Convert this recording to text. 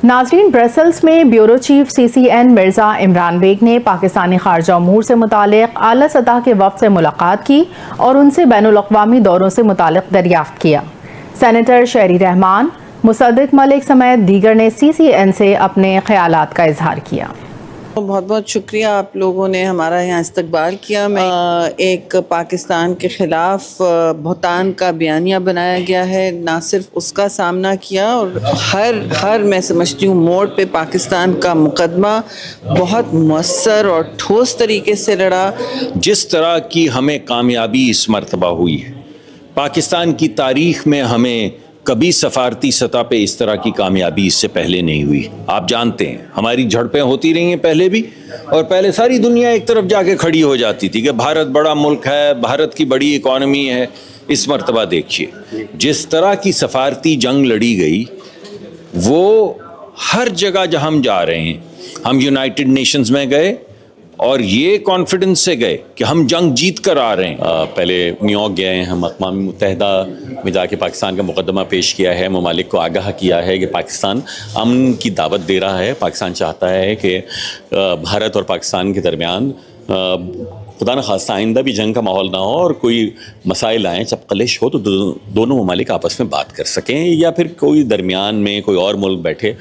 ناظرین، برسلز میں bureau chief سی سی N Mirza Imran bag نے پاکستانی خارجہ امور سے متعلق اعلیٰ سطح کے وفد سے ملاقات کی اور ان سے بین الاقوامی دوروں سے متعلق دریافت کیا۔ سینیٹر شہری رحمان، مصدق ملک سمیت دیگر نے سی سی این سے اپنے خیالات کا اظہار کیا۔ بہت بہت شکریہ آپ لوگوں نے ہمارا یہاں استقبال کیا۔ میں ایک پاکستان کے خلاف بہتان کا بیانیہ بنایا گیا ہے، نہ صرف اس کا سامنا کیا اور ہر میں سمجھتی ہوں موڑ پہ پاکستان کا مقدمہ بہت مؤثر اور ٹھوس طریقے سے لڑا۔ جس طرح کی ہمیں کامیابی اس مرتبہ ہوئی ہے، پاکستان کی تاریخ میں ہمیں کبھی سفارتی سطح پہ اس طرح کی کامیابی اس سے پہلے نہیں ہوئی۔ آپ جانتے ہیں ہماری جھڑپیں ہوتی رہی ہیں پہلے بھی، اور پہلے ساری دنیا ایک طرف جا کے کھڑی ہو جاتی تھی کہ بھارت بڑا ملک ہے، بھارت کی بڑی اکانومی ہے۔ اس مرتبہ دیکھیے جس طرح کی سفارتی جنگ لڑی گئی، وہ ہر جگہ جہاں ہم جا رہے ہیں، ہم یونائٹڈ نیشنز میں گئے اور یہ کانفیڈنس سے گئے کہ ہم جنگ جیت کر آ رہے ہیں۔ پہلے نیو یارک گئے ہیں، ہم اقوام متحدہ میں جا کے پاکستان کا مقدمہ پیش کیا ہے، ممالک کو آگاہ کیا ہے کہ پاکستان امن کی دعوت دے رہا ہے۔ پاکستان چاہتا ہے کہ بھارت اور پاکستان کے درمیان خدا نخواستہ آئندہ بھی جنگ کا ماحول نہ ہو، اور کوئی مسائل آئیں، جب کلش ہو تو دونوں ممالک آپس میں بات کر سکیں، یا پھر کوئی درمیان میں کوئی اور ملک بیٹھے